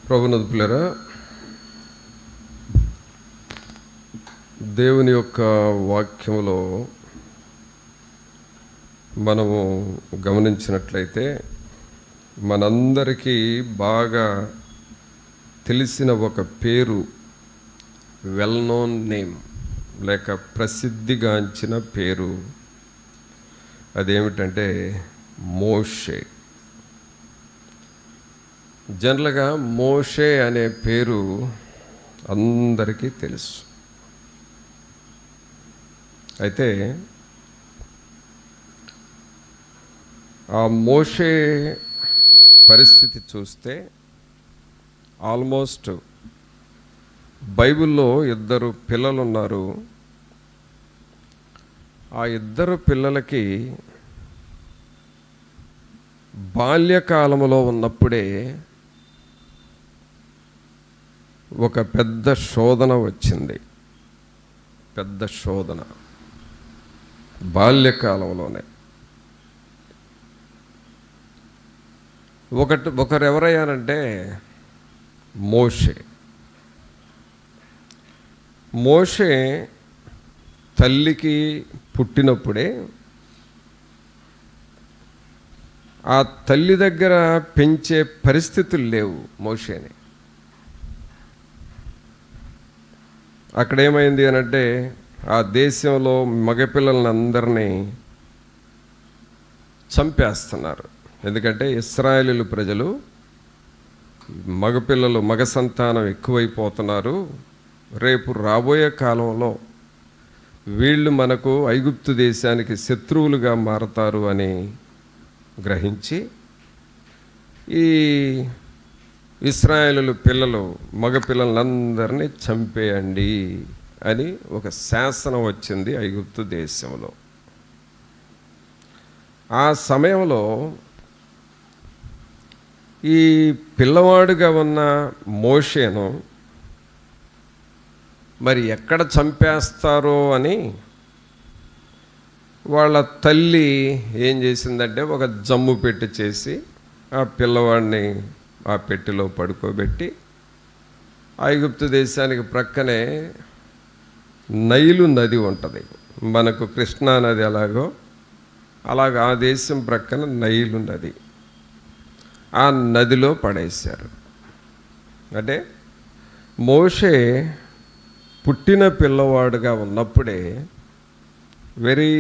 ప్రభునందులారా, దేవుని యొక్క వాక్యములో మనము గమనించినట్లయితే మనందరికీ బాగా తెలిసిన ఒక పేరు, వెల్ నోన్ నేమ్ లేక ప్రసిద్ధిగాంచిన పేరు, అదేమిటంటే మోషే. జనరల్గా మోషే అనే పేరు అందరికీ తెలుసు. అయితే ఆ మోషే పరిస్థితి చూస్తే ఆల్మోస్ట్ బైబిల్లో ఇద్దరు పిల్లలు ఉన్నారు. ఆ ఇద్దరు పిల్లలకి బాల్యకాలంలో ఉన్నప్పుడే ఒక పెద్ద శోధన వచ్చింది. పెద్ద శోధన బాల్యకాలంలోనే. ఒకరు ఎవరయ్యారంటే మోషే. మోషే తల్లికి పుట్టినప్పుడే ఆ తల్లి దగ్గర పెంచే పరిస్థితులు లేవు మోషేని. అక్కడ ఏమైంది అనంటే, ఆ దేశంలో మగపిల్లలని అందరినీ చంపేస్తున్నారు. ఎందుకంటే ఇశ్రాయేలు ప్రజలు మగపిల్లలు, మగ సంతానం ఎక్కువైపోతున్నారు. రేపు రాబోయే కాలంలో వీళ్ళు మనకు ఐగుప్తు దేశానికి శత్రువులుగా మారతారు అని గ్రహించి ఈ ఇశ్రాయేలు పిల్లలు, మగపిల్లలందరినీ చంపేయండి అని ఒక శాసనం వచ్చింది ఐగుప్తు దేశంలో. ఆ సమయంలో ఈ పిల్లవాడుగా ఉన్న మోషేను మరి ఎక్కడ చంపేస్తారో అని వాళ్ళ తల్లి ఏం చేసిందంటే, ఒక జమ్ము పెట్టి చేసి ఆ పిల్లవాడిని ఆ పెట్టెలో పడుకోబెట్టి, ఐగుప్తు దేశానికి ప్రక్కనే నైలు నది ఉంటుంది. మనకు కృష్ణా నది ఎలాగో అలాగ ఆ దేశం ప్రక్కన నైలు నది, ఆ నదిలో పడేశారు. అంటే మోషే పుట్టిన పిల్లవాడుగా ఉన్నప్పుడే, వెరీ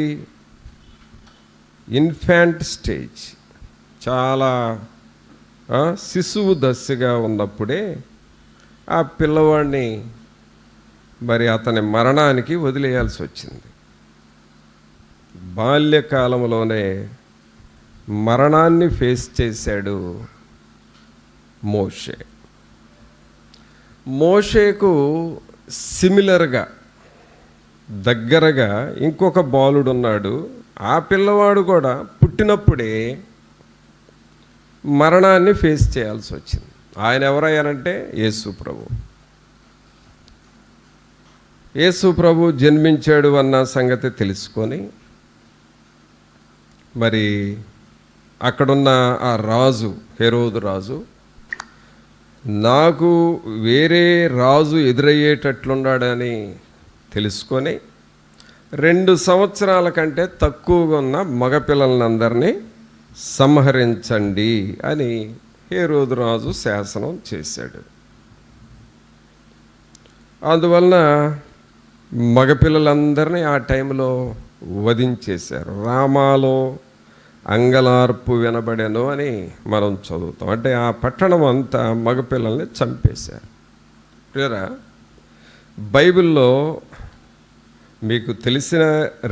ఇన్ఫాంట్ స్టేజ్, చాలా శిశువు దశగా ఉన్నప్పుడే ఆ పిల్లవాడిని మరి అతని మరణానికి వదిలేయాల్సి వచ్చింది. బాల్యకాలంలోనే మరణాన్ని ఫేస్ చేశాడు మోషే. మోషేకు సిమిలర్గా, దగ్గరగా ఇంకొక బాలుడు ఉన్నాడు. ఆ పిల్లవాడు కూడా పుట్టినప్పుడే మరణాన్ని ఫేస్ చేయాల్సి వచ్చింది. ఆయన ఎవరయ్యారంటే యేసు ప్రభు. యేసు ప్రభు జన్మించాడు అన్న సంగతి తెలుసుకొని మరి అక్కడున్న ఆ రాజు, హెరోదు రాజు, నాకు వేరే రాజు ఎదురయ్యేటట్లున్నాడని తెలుసుకొని 2 సంవత్సరాల కంటే తక్కువగా ఉన్న మగపిల్లలందరినీ సంహరించండి అని హెరోదు రాజు శాసనం చేశాడు. అందువలన మగపిల్లలందరినీ ఆ టైంలో వధించేశారు. రామాలో అంగలార్పు వినబడెను అని మనం చదువుతాం. అంటే ఆ పట్టణం అంతా మగపిల్లల్ని చంపేశారు. క్లియరా? బైబిల్లో మీకు తెలిసిన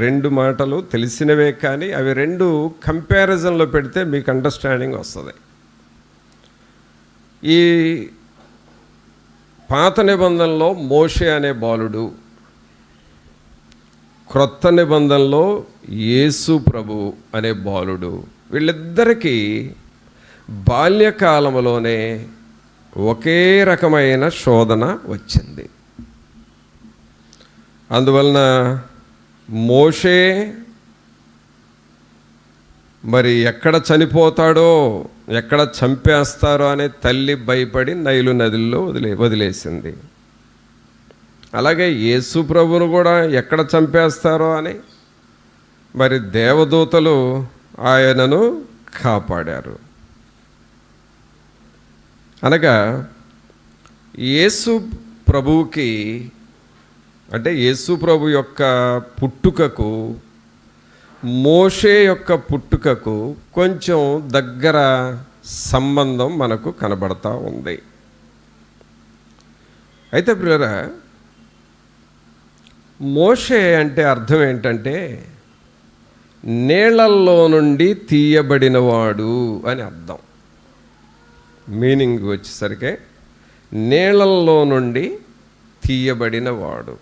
2 మాటలు తెలిసినవే, కానీ అవి 2 కంపారిజన్లో పెడితే మీకు అండర్స్టాండింగ్ వస్తుంది. ఈ పాత నిబంధనలో మోషే అనే బాలుడు, క్రొత్త నిబంధనలో యేసు ప్రభు అనే బాలుడు, వీళ్ళిద్దరికీ బాల్యకాలంలోనే ఒకే రకమైన శోధన వచ్చింది. అందువలన మోషే మరి ఎక్కడ చనిపోతాడో, ఎక్కడ చంపేస్తారో అనే తల్లి భయపడి నైలు నదిలో వదిలేసింది. అలాగే యేసు ప్రభువును కూడా ఎక్కడ చంపేస్తారో అని మరి దేవదూతలు ఆయనను కాపాడారు. అనగా యేసు ప్రభువుకి, అంటే యేసు ప్రభు యొక్క పుట్టుకకు మోషే యొక్క పుట్టుకకు కొంచెం దగ్గర సంబంధం మనకు కనబడతా ఉంది. అయితే ప్రియులారా, మోషే అంటే అర్థం ఏంటంటే నీళ్ళల్లో నుండి తీయబడినవాడు అని అర్థం. మీనింగ్ వచ్చేసరికి నీళ్ళల్లో నుండి తీయబడినవాడు.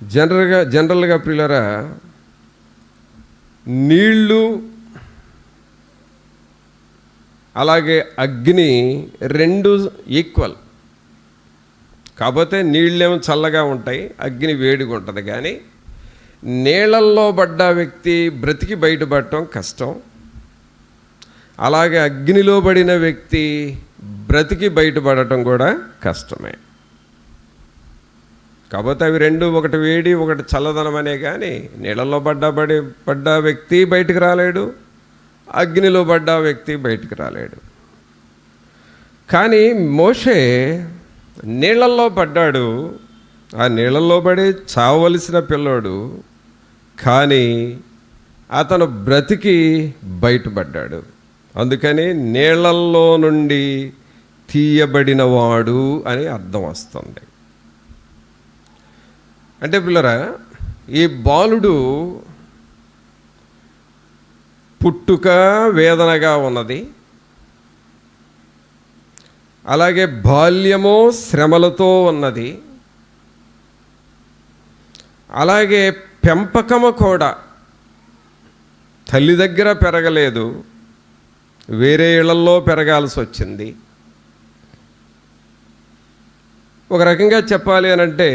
జనరల్గా ప్రియులారా, నీళ్ళు అలాగే అగ్ని రెండు ఈక్వల్. కాకపోతే నీళ్ళేమో చల్లగా ఉంటాయి, అగ్ని వేడిగా ఉంటుంది. కానీ నీళ్ళల్లో పడ్డ వ్యక్తి బ్రతికి బయటపడటం కష్టం. అలాగే అగ్నిలో పడిన వ్యక్తి బ్రతికి బయటపడటం కూడా కష్టమే. కాకపోతే అవి రెండు, ఒకటి వేడి ఒకటి చల్లదనం అనే. కానీ నీళ్ళల్లో పడ్డ వ్యక్తి బయటకు రాలేడు, అగ్నిలో పడ్డ వ్యక్తి బయటకు రాలేడు. కానీ మోషే నీళ్ళల్లో పడ్డాడు, ఆ నీళ్ళల్లో పడి చావవలసిన పిల్లోడు. కానీ అతను బ్రతికి బయటపడ్డాడు. అందుకని నీళ్ళల్లో నుండి తీయబడినవాడు అని అర్థం వస్తుంది. అంటే పిల్లరా, ఈ బాలుడు పుట్టుక వేదనగా ఉన్నది, అలాగే బాల్యము శ్రమలతో ఉన్నది, అలాగే పెంపకము కూడా తల్లి దగ్గర పెరగలేదు, వేరే ఇళ్లలో పెరగాల్సి వచ్చింది. ఒక రకంగా చెప్పాలి అనంటే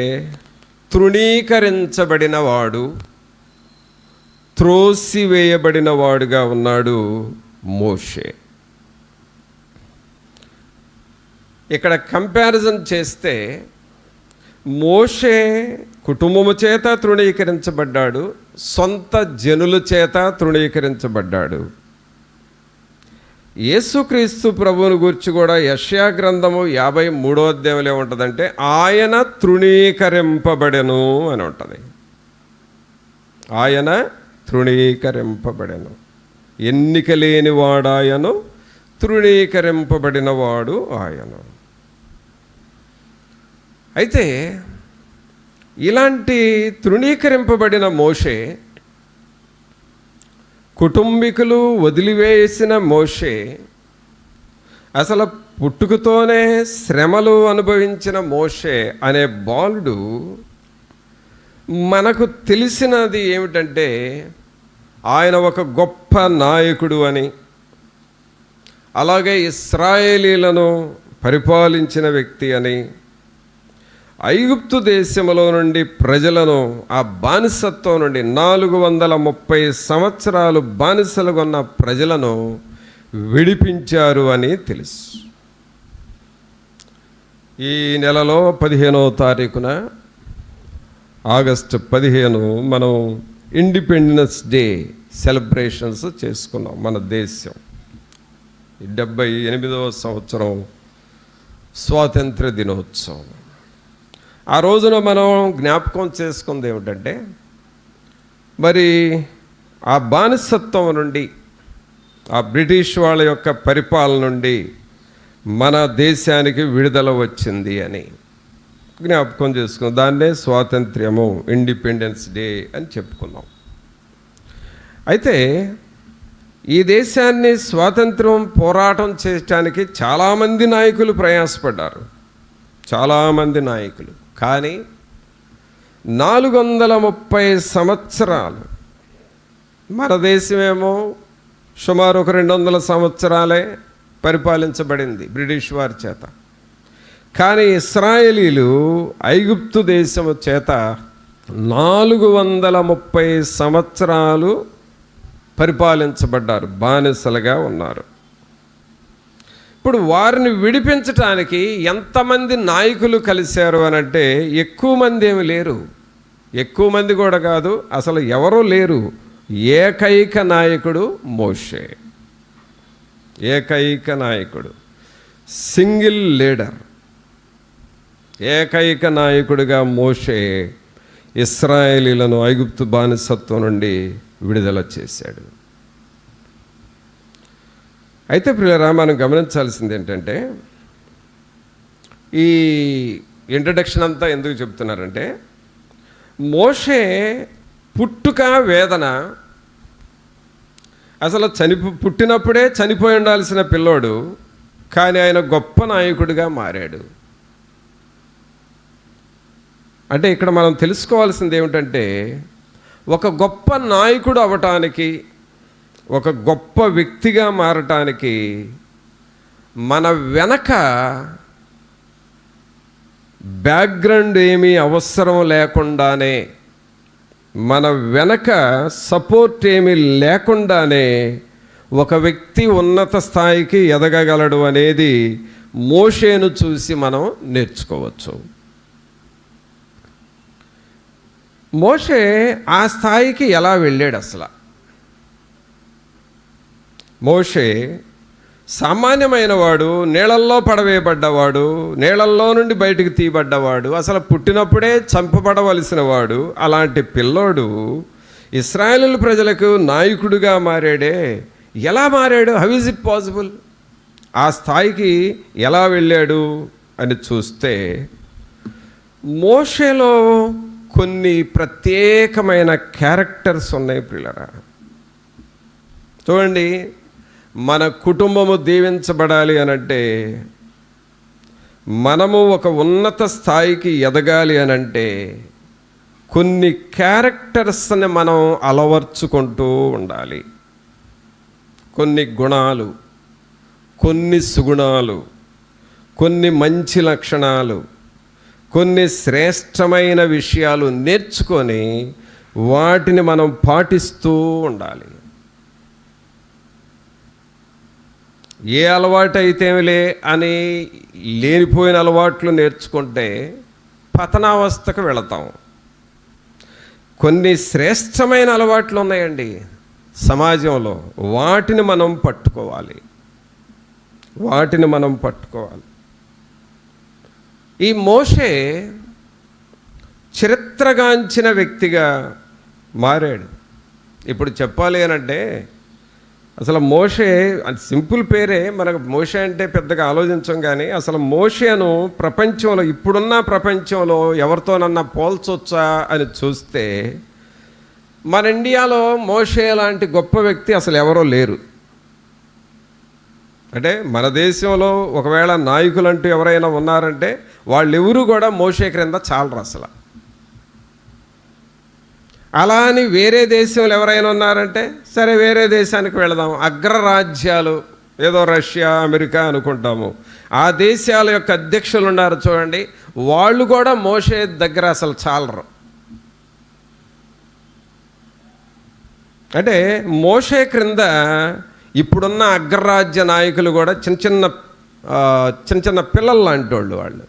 తృణీకరించబడిన వాడు, త్రోసివేయబడిన వాడుగా ఉన్నాడు మోషే. ఇక్కడ కంపారిజన్ చేస్తే మోషే కుటుంబము చేత తృణీకరించబడ్డాడు, సొంత జనుల చేత తృణీకరించబడ్డాడు. యేసుక్రీస్తు ప్రభువుని గురించి కూడా యెషయా గ్రంథము 53వ అధ్యాయంలో ఏముంటుందంటే ఆయన తృణీకరింపబడెను అని ఉంటుంది. ఆయన తృణీకరింపబడెను, ఎన్నిక లేనివాడాయను, తృణీకరింపబడినవాడు ఆయన. అయితే ఇలాంటి తృణీకరింపబడిన మోషే, కుటుంబీకులు వదిలివేసిన మోషే, అసలు పుట్టుకతోనే శ్రమలు అనుభవించిన మోషే అనే బాలుడు మనకు తెలిసినది ఏమిటంటే ఆయన ఒక గొప్ప నాయకుడు అని, అలాగే ఇశ్రాయేలీలను పరిపాలించిన వ్యక్తి అని, ఐగుప్తు దేశంలో నుండి ప్రజలను ఆ బానిసత్వం నుండి 430 సంవత్సరాలు బానిసలుగా ఉన్న ప్రజలను విడిపించారు అని తెలుసు. ఈ నెలలో 15వ తారీఖున ఆగస్టు 15 మనం ఇండిపెండెన్స్ డే సెలబ్రేషన్స్ చేసుకున్నాం. మన దేశం 78వ సంవత్సరం స్వాతంత్ర దినోత్సవం. ఆ రోజున మనం జ్ఞాపకం చేసుకుంది ఏమిటంటే మరి ఆ బానిసత్వం నుండి, ఆ బ్రిటిష్ వాళ్ళ యొక్క పరిపాలన నుండి మన దేశానికి విడుదల వచ్చింది అని జ్ఞాపకం చేసుకున్నాం. దాన్నే స్వాతంత్ర్యము, ఇండిపెండెన్స్ డే అని చెప్పుకున్నాం. అయితే ఈ దేశాన్ని స్వాతంత్రం పోరాటం చేయడానికి చాలామంది నాయకులు ప్రయాసపడ్డారు, చాలామంది నాయకులు. కానీ 430 సంవత్సరాలు, మన దేశమేమో సుమారు ఒక 200 సంవత్సరాలే పరిపాలించబడింది బ్రిటిష్ వారి చేత. కానీ ఇశ్రాయేలీలు ఐగుప్తు దేశము చేత 430 సంవత్సరాలు పరిపాలించబడ్డారు, బానిసలుగా ఉన్నారు. ఇప్పుడు వారిని విడిపించటానికి ఎంతమంది నాయకులు కలిశారు అనంటే ఎక్కువ మంది ఏమి లేరు. ఎక్కువ మంది కూడా కాదు, అసలు ఎవరూ లేరు. ఏకైక నాయకుడు మోషే. ఏకైక నాయకుడు, సింగిల్ లీడర్. ఏకైక నాయకుడిగా మోషే ఇశ్రాయేలీలను ఐగుప్తు బానిసత్వం నుండి విడుదల చేశాడు. అయితే ప్రియులారా, మనం గమనించాల్సింది ఏంటంటే, ఈ ఇంట్రడక్షన్ అంతా ఎందుకు చెప్తున్నారంటే, మోషే పుట్టుక వేదన, అసలు పుట్టినప్పుడే చనిపోయి ఉండాల్సిన పిల్లోడు, కానీ ఆయన గొప్ప నాయకుడిగా మారాడు. అంటే ఇక్కడ మనం తెలుసుకోవాల్సింది ఏమిటంటే, ఒక గొప్ప నాయకుడు అవ్వటానికి, ఒక గొప్ప వ్యక్తిగా మారటానికి మన వెనక బ్యాక్గ్రౌండ్ ఏమీ అవసరం లేకుండానే, మన వెనక సపోర్ట్ ఏమీ లేకుండానే ఒక వ్యక్తి ఉన్నత స్థాయికి ఎదగగలడు అనేది మోషేను చూసి మనం నేర్చుకోవచ్చు. మోషే ఆ స్థాయికి ఎలా వెళ్ళాడు? అసలు మోషే సామాన్యమైన వాడు, నీళ్ళల్లో పడవేయబడ్డవాడు, నీళ్ళల్లో నుండి బయటికి తీయబడ్డవాడు, అసలు పుట్టినప్పుడే చంపబడవలసిన వాడు. అలాంటి పిల్లోడు ఇశ్రాయేలు ప్రజలకు నాయకుడిగా మారాడే. ఎలా మారాడు? How is it possible? ఆ స్థాయికి ఎలా వెళ్ళాడు అని చూస్తే, మోషేలో కొన్ని ప్రత్యేకమైన క్యారెక్టర్స్ ఉన్నాయి ప్రియులారా. చూడండి, మన కుటుంబము దీవించబడాలి అనంటే, మనము ఒక ఉన్నత స్థాయికి ఎదగాలి అనంటే, కొన్ని క్యారెక్టర్స్ని మనం అలవర్చుకుంటూ ఉండాలి. కొన్ని గుణాలు, కొన్ని సుగుణాలు, కొన్ని మంచి లక్షణాలు, కొన్ని శ్రేష్టమైన విషయాలు నేర్చుకొని వాటిని మనం పాటిస్తూ ఉండాలి. ఏ అలవాటు అయితేలే అని లేనిపోయిన అలవాట్లు నేర్చుకుంటే పతనావస్థకు వెళతాం. కొన్ని శ్రేష్టమైన అలవాట్లు ఉన్నాయండి సమాజంలో, వాటిని మనం పట్టుకోవాలి. ఈ మోషే చరిత్రగాంచిన వ్యక్తిగా మారాడు. ఇప్పుడు చెప్పాలి అనంటే, అసలు మోషే సింపుల్ పేరే, మనకు మోషే అంటే పెద్దగా ఆలోచించం, కానీ అసలు మోషేను ప్రపంచంలో, ఇప్పుడున్న ప్రపంచంలో ఎవరితోనన్నా పోల్చొచ్చా అని చూస్తే, మన ఇండియాలో మోషే లాంటి గొప్ప వ్యక్తి అసలు ఎవరో లేరు. అంటే మన దేశంలో ఒకవేళ నాయకులు అంటూ ఎవరైనా ఉన్నారంటే వాళ్ళెవరూ కూడా మోషే క్రింద చాలరు అసలు. అలా అని వేరే దేశంలో ఎవరైనా ఉన్నారంటే సరే వేరే దేశానికి వెళదాం. అగ్రరాజ్యాలు ఏదో రష్యా, అమెరికా అనుకుంటాము. ఆ దేశాల యొక్క అధ్యక్షులు ఉన్నారు చూడండి, వాళ్ళు కూడా మోషే దగ్గర అసలు చాలరు. అంటే మోషే క్రింద ఇప్పుడున్న అగ్రరాజ్య నాయకులు కూడా చిన్న చిన్న పిల్లలు లాంటి వాళ్ళు.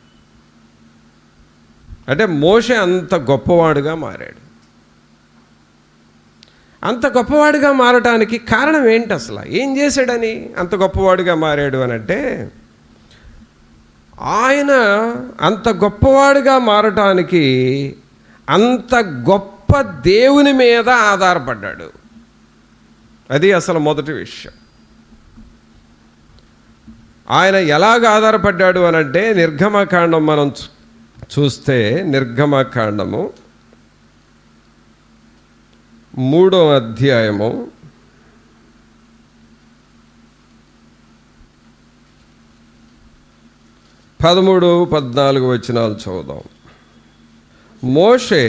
అంటే మోషే అంత గొప్పవాడుగా మారాడు. అంత గొప్పవాడిగా మారటానికి కారణం ఏంటి? అసలు ఏం చేశాడని అంత గొప్పవాడిగా మారాడు అని అంటే, ఆయన అంత గొప్పవాడిగా మారటానికి అంత గొప్ప దేవుని మీద ఆధారపడ్డాడు. అది అసలు మొదటి విషయం. ఆయన ఎలాగ ఆధారపడ్డాడు అనంటే, నిర్గమకాండం మనం చూస్తే, నిర్గమకాండము 3వ అధ్యాయము 13-14 వచనాలు చదువుదాం. మోషే,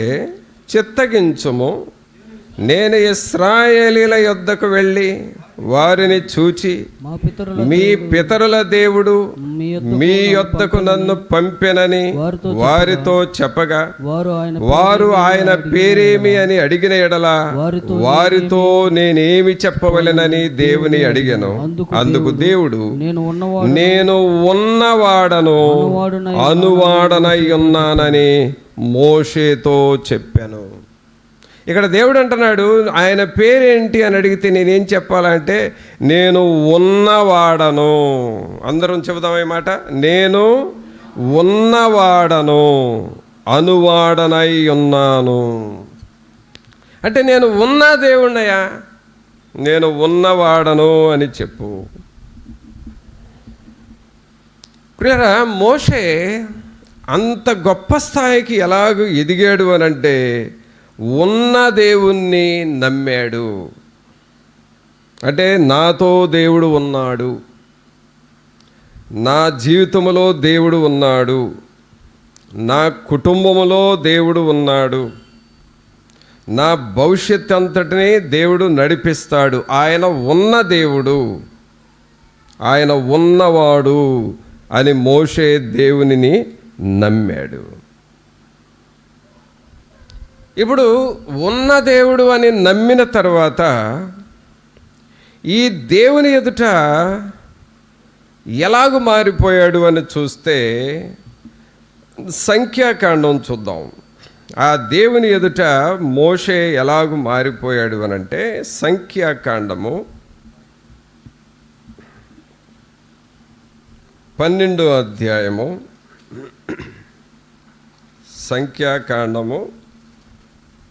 చిత్తగించుము, నేను ఇశ్రాయేలీల యొద్దకు వెళ్ళి వారిని చూచి మీ పితరుల దేవుడు మీ యొద్దకు నన్ను పంపెనని వారితో చెప్పగా వారు ఆయన పేరేమి అని అడిగిన ఎడల వారితో నేనేమి చెప్పవలెనని దేవుని అడిగాను. అందుకు దేవుడు, నేను ఉన్నవాడను అనువాడనై ఉన్నానని మోషేతో చెప్పాను. ఇక్కడ దేవుడు అంటున్నాడు, ఆయన పేరేంటి అని అడిగితే నేనేం చెప్పాలంటే నేను ఉన్నవాడను. అందరం చెబుదాం ఈ మాట, నేను ఉన్నవాడను అనువాడనై ఉన్నాను. అంటే నేను ఉన్న దేవుణ్ణయా, నేను ఉన్నవాడను అని చెప్పు. ప్రియరా, మోషే అంత గొప్ప స్థాయికి ఎలాగూ ఎదిగాడు అనంటే ఉన్న దేవుణ్ణి నమ్మాడు. అంటే నాతో దేవుడు ఉన్నాడు, నా జీవితంలో దేవుడు ఉన్నాడు, నా కుటుంబంలో దేవుడు ఉన్నాడు, నా భవిష్యత్ అంతటినీ దేవుడు నడిపిస్తాడు. ఆయన ఉన్న దేవుడు, ఆయన ఉన్నవాడు అని మోషే దేవునిని నమ్మాడు. ఇప్పుడు ఉన్న దేవుడు అని నమ్మిన తర్వాత ఈ దేవుని ఎదుట ఎలాగూ మారిపోయాడు అని చూస్తే సంఖ్యాకాండం చూద్దాం. ఆ దేవుని ఎదుట మోషే ఎలాగూ మారిపోయాడు అని అంటే సంఖ్యాకాండము 12వ అధ్యాయము, సంఖ్యాకాండము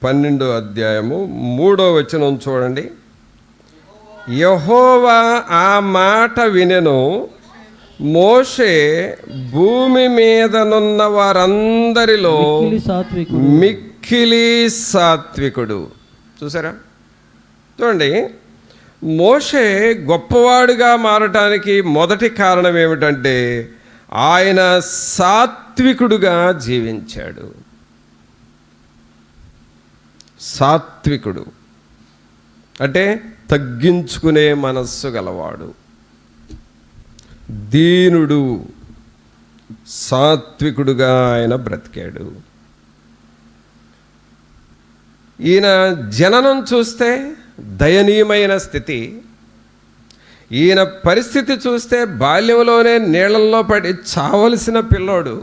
12వ అధ్యాయము 3వ వచనం చూడండి. యెహోవా ఆ మాట వినెను, మోషే భూమి మీదనున్న వారందరిలో మిక్కిలి సాత్వికుడు. చూసారా? చూడండి, మోషే గొప్పవాడుగా మారటానికి మొదటి కారణం ఏమిటంటే ఆయన సాత్వికుడుగా జీవించాడు. సాత్వికుడు అంటే తగ్గించుకునే మనస్సు గలవాడు, దీనుడు, సాత్వికుడుగా ఆయన బ్రతికాడు. ఈయన జననం చూస్తే దయనీయమైన స్థితి. ఈయన పరిస్థితి చూస్తే బాల్యంలోనే నీళ్ళల్లో పడి చావలసిన పిల్లోడు.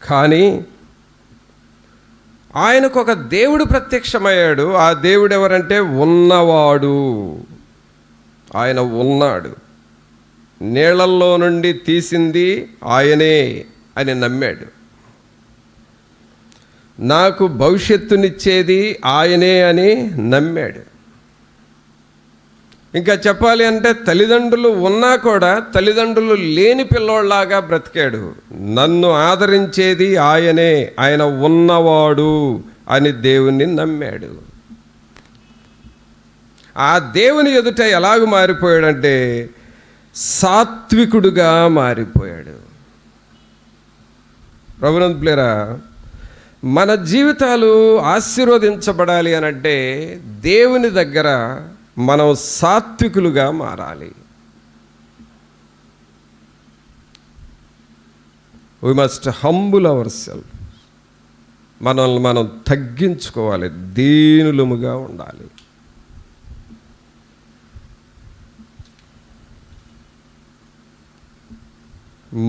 కానీ ఆయనకు ఒక దేవుడు ప్రత్యక్షమయ్యాడు. ఆ దేవుడు ఎవరంటే ఉన్నవాడు. ఆయన ఉన్నాడు, నీళ్ళల్లో నుండి తీసింది ఆయనే అని నమ్మాడు. నాకు భవిష్యత్తునిచ్చేది ఆయనే అని నమ్మాడు. ఇంకా చెప్పాలి అంటే తల్లిదండ్రులు ఉన్నా కూడా తల్లిదండ్రులు లేని పిల్లోళ్ళలాగా బ్రతికాడు. నన్ను ఆదరించేది ఆయనే, ఆయన ఉన్నవాడు అని దేవుణ్ణి నమ్మాడు. ఆ దేవుని ఎదుట ఎలాగ మారిపోయాడంటే సాత్వికుడుగా మారిపోయాడు. ప్రభునందులేరా, మన జీవితాలు ఆశీర్వదించబడాలి అనంటే దేవుని దగ్గర మనం సాత్వికులుగా మారాలి. We must humble our self. మనల్ని మనం తగ్గించుకోవాలి, దీనులముగా ఉండాలి.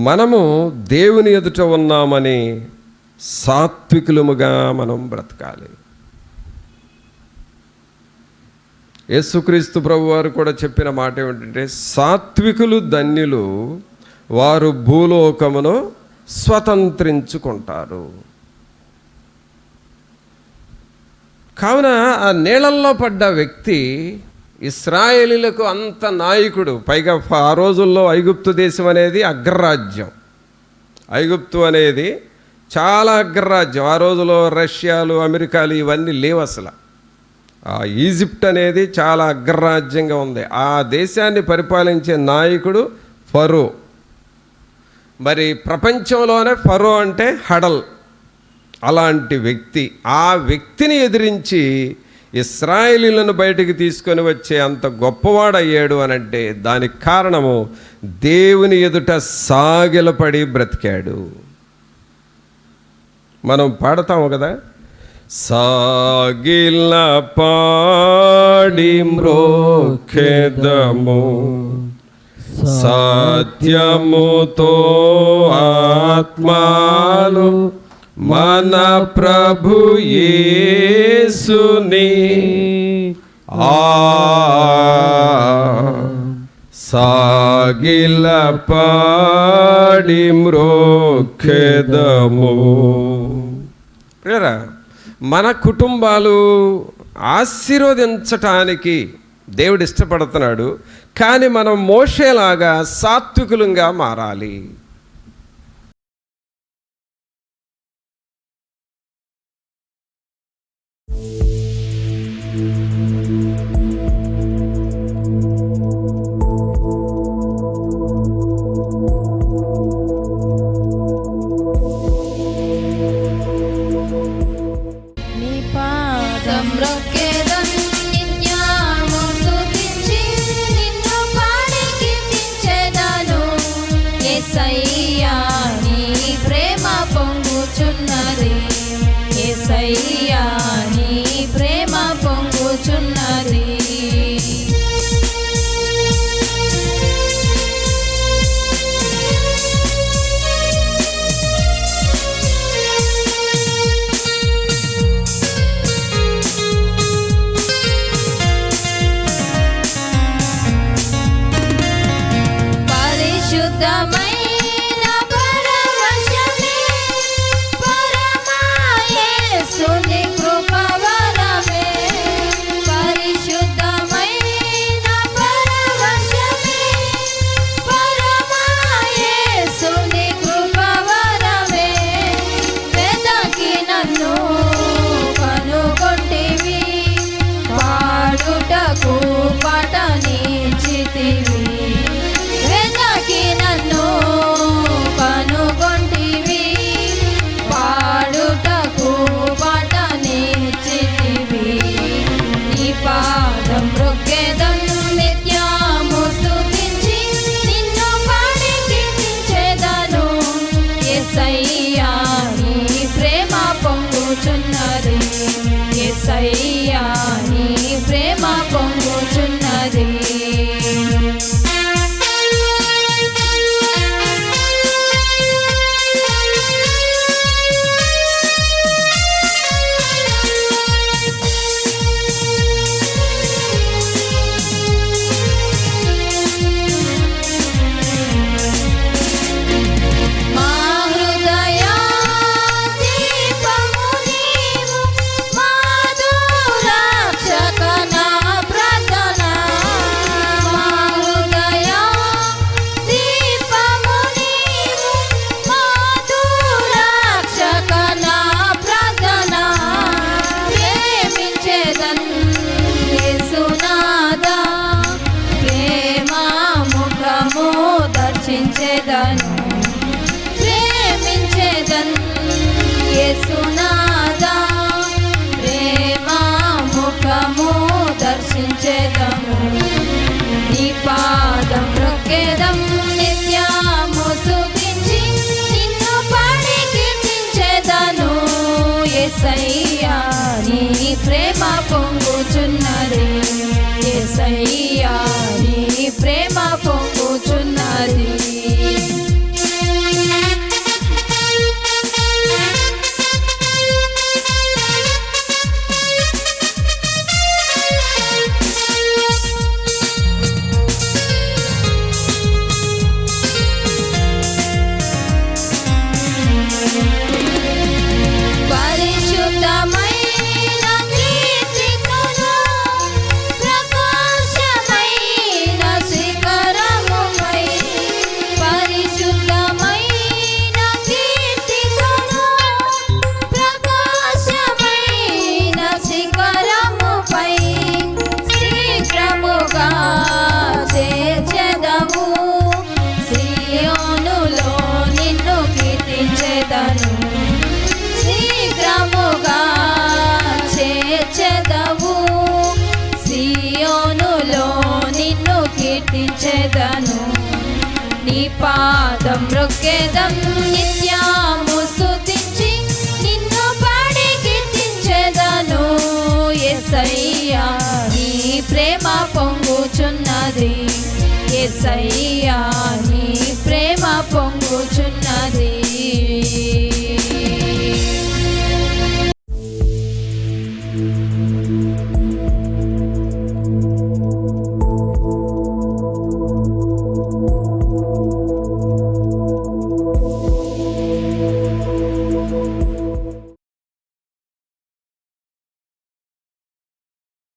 మనము దేవుని ఎదుట ఉన్నామని సాత్వికులముగా మనం బ్రతకాలి. యేసుక్రీస్తు ప్రభువారు కూడా చెప్పిన మాట ఏమిటంటే సాత్వికులు ధన్యులు, వారు భూలోకమును స్వతంత్రించుకుంటారు. కావున ఆ నీళ్ళల్లో పడ్డ వ్యక్తి ఇశ్రాయేలీలకు అంత నాయకుడు. పైగా ఆ రోజుల్లో ఐగుప్తు దేశం అనేది అగ్రరాజ్యం. ఐగుప్తు అనేది చాలా అగ్రరాజ్యం. ఆ రోజులో రష్యాలు, అమెరికాలు ఇవన్నీ లేవు అసలు. ఆ ఈజిప్ట్ అనేది చాలా అగ్రరాజ్యంగా ఉంది. ఆ దేశాన్ని పరిపాలించే నాయకుడు ఫరో. మరి ప్రపంచంలోనే ఫరో అంటే హడల్, అలాంటి వ్యక్తి. ఆ వ్యక్తిని ఎదిరించి ఇశ్రాయేలీయులను బయటికి తీసుకొని వచ్చే అంత గొప్పవాడయ్యాడు అనంటే దానికి కారణము దేవుని ఎదుట సాగిలపడి బ్రతికాడు. మనం పాడతాము కదా, సాగిలపడి మ్రోఖెదము సత్యముతో ఆత్మాలు మన ప్రభు యేసుని సాగిలపడి మ్రోఖెదము. మన కుటుంబాలు ఆశీర్వదించటానికి దేవుడు ఇష్టపడుతున్నాడు, కానీ మనం మోషేలాగా సాత్వికులంగా మారాలి. యేసయ్యా నీ ప్రేమ పొంగుచున్నది. ప్రేమించేదన్ యేసునాదా ప్రేమ ముఖము దర్శించేదము. నీ పాదం రొక్కేదం నిత్యము స్తుతించి నిన్ను పాడి కీర్తించేదను. యేసయ్యా నీ ప్రేమ పొంగుచున్నది. యేసయ్యా నీ ప్రేమ పొంగుచున్నది. మ్రొక్కెదం నిత్యము స్తుతించి నిన్ను పాడి కీర్తించెదను యేసయ్యా నీ ప్రేమ పొంగుచున్నది యేసయ్యా నీ ప్రేమ పొంగుచున్నది